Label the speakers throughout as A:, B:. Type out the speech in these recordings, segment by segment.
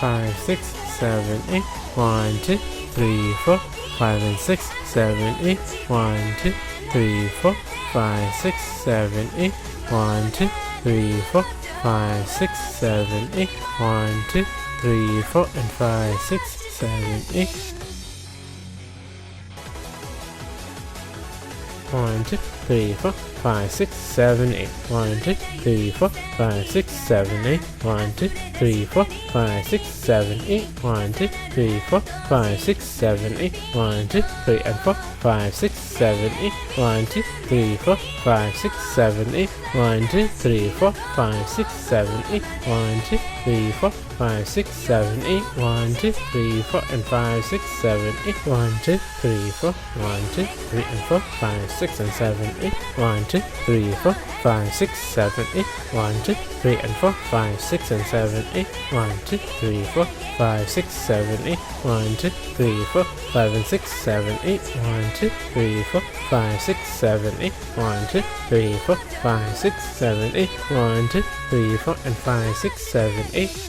A: 5, 6, 7, 8. 1, 2, 3, 4, 5 and 6, 7, 8. 1, 2, 3, 4, 5, 6, 7, 8. 1, 2, 3, 4, 5, 6, 7, 8. 1, 2, 3, 4 and 5, 6, 7, 8. 1, 2, 3, 4, 5, 6, 7, 8. 1, 2, 3, 4, 5, 6, 7, 8. 1, 2, 3, 4, 5, 6, 7, 8. 1, 2, 3, 4, 5, 6, 7, 8. 1, 2, 3 and 4, 5, 6, 7, 8. 1, 2, 3, 4, 5, 6, 7, 8. 1, 2, 3, 4, 5, 6, 7, 8. 1, 2, 3, 4, 5, 6, 7, 8. 1, 2, 3, 4 and 5, 6, 7, 8. 1, 2, 3, 4, 1, 2, 3 and 4, 5, 6 and 7, 8. 1, 2, 3, 4, 5, 6, 7, 8. 1, 2, 3 and 4, 5, 6 and 7, 8. 1, 2, 3, 4, 5, 6, 7, 8. 1, 2, 3, 4, 5 and 6, 7, 8. 1, 2, 3, 4, 5, 6, 7, 8. 1, 2, 3, 4, 5, 6, 7, 8. 1, 2, 3, 4 and 5, 6, 7, 8.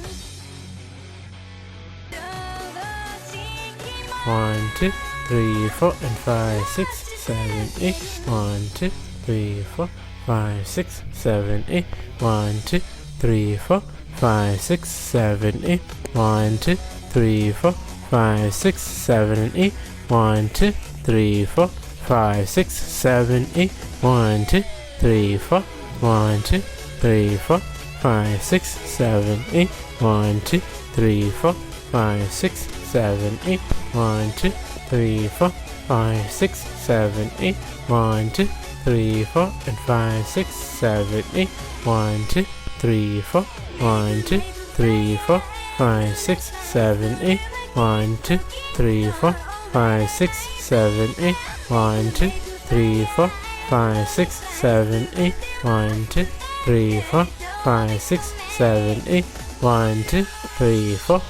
A: 1, 2, 3, 4 and 5, 6, 7, 8. 1, 2, 3, 4, 5, 6, 7, 8. 1, 2, 3, 4, 5, 6, 7, 8. 1, 2, 3, 4, 5, 6, 7, 8. 1, 2, 3, 4, 5, 6, 7, 8. 1, 2, 3, 4, 1, 2, 3, 4, 5, 6, 7, 8. 1, 2, 3, 4, 5, 6, 7, 8. 1, 2, 3, 4, 5, 6, 7, 8. 1, 2, 3, 4 and 5, 6, 7, 8. 1, 2, 3, 4. 1, 2, 3, 4, 5, 6, 7, 8. 1, 2, 3, 4, 5, 6, 7, 8. 1, 2, 3, 4, 5, 6, 7, 8. 1, 2, 3, 4, 5, 6, 7, 8. 1, 2, 3, 4.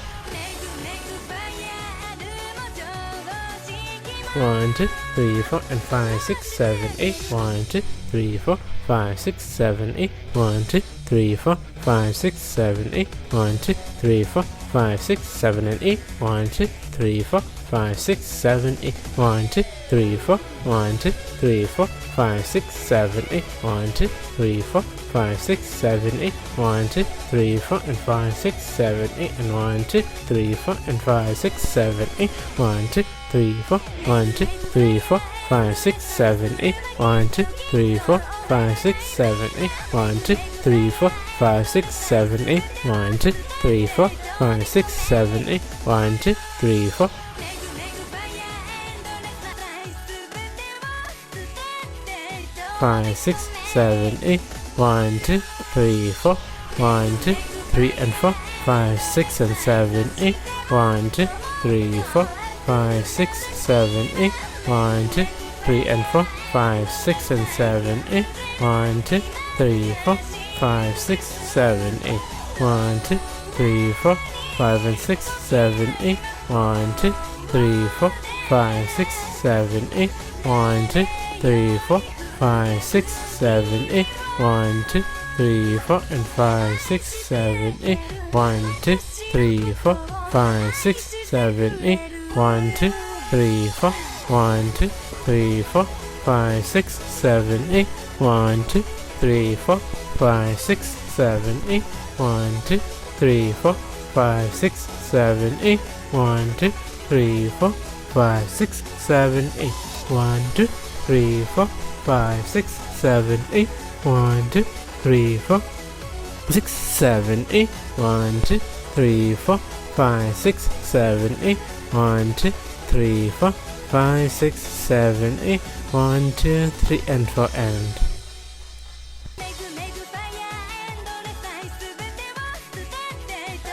A: 1, 2, 3, 4 and 5, 6, 7, 8. 1, 2, 3, 4, 5, 6, 7, 8. 1, 2, 3, 4, 5, 6, 7, 8. 1, 2, 3, 4, 5, 6, 7 and 8. 1, 2, 3, 4, 5, 6, 7, 8. 1, 2, 3, 4. 1, 2, 3, 4, 5, 6, 7, 8. 1, 2, 3, 4, 5, 6, 7, 8. 1, 2, 3, 4 and 5, 6, 7, 8. And 1, 2, 3, 4 and 5, 6, 7, 8. 1, 2, 3, 4. 1, 2, 3, 4, 5, 6, 7, 8. 1, 2, 3, 4, 5, 6, 7, 8. 1, 2, 3, 4, 5, 6, 7, 8. 1, 2, 3, 4, 5, 6, 7, 8. 1, 2, 3, 4. 5, 6, 7, 8. 1, 2, 3, 4. 1, 2, 3 and 4. 5, 6 and 7, 8. 1, 2, 3, 4. 5, 6, 7, 8. 1, 2, 3 and 4. 5, 6 and 7, 8. 1, 2, 3, 4. 5, 6, 7, 8. 1, 2, 3, 4. 5 and 6, 7, 8. 1, 2, 3, 4. 5, 6, 7, 8. 1, 2, 3, 4. 5, 6, 7, 8. 1, 2, 3, 4 and 5, 6, 7, 8. 1, 2, 3, 4, 5, 6, 7, 8. 1, 2, 3, 4. 1, 2, 3, 4, 5, 6, 7, 8. 1, 2, 3, 4, 5, 6, 7, 8. 1, 2, 3, 4, 5, 6, 7, 8. 1, 2, 3, 4, 5, 6, 7, 8. 1, 2, 3, 4, 5, 6, 7, 8. 1, 2, 3, 4, 6, 7, 8. 1, 2, 3, 4, 5, 6, 7, 8. 1, 2, 3, 4, 5, 6, 7, 8. 1, 2, 3 and 4 and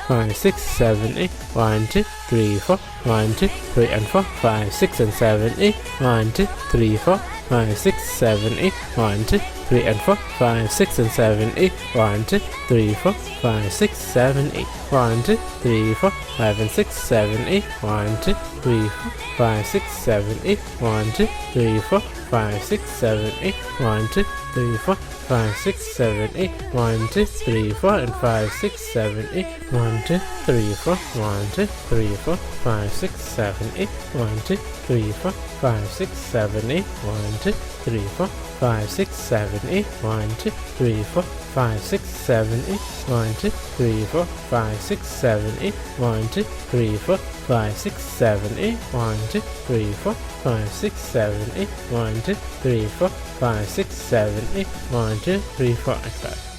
A: 5, 6, 7, 8. 1, 2, 3, 4. 1, 2, 3 and 4. 5, 6 and 7, 8. 1, 2, 3, 4. 5, 6, 7, 8. 1, 2, 3 and 4, 5, 6 and 7, 8. 1, 2, 3, 4, 5, 6, 7, 8. 1, 2, 3, 4, 5 and 6, 7, 8. 1, 2, 3, 4, 5, 6, 7, 8. 1, 2, 3, 4, 5, 6, 7, 8. 1, 2, 3, 4, 5, 6, 7, 8. 1, 2, 3, 4 and 5, 6, 7, 8. 1, 2, 3, 4, 1, 2, 3, 4, 5, 6, 7, 8. 1, 2, 3, 4, 5, 6, 7, 8. 1, 2, 3, 4, 5, 6, 7, 8. 1, 2, 3, 4, 5, 6, 7, 8. 1, 2, 3, 4, 5, 6, 7, 8. 1, 2, 3, 4, 5, 6, 7, 8. 1, 2, 3, 4, 5, 6, 7, 8. 1, 2, 3, 4, 5, 6, 7, 8. 1, 2, 3, 4 and 5.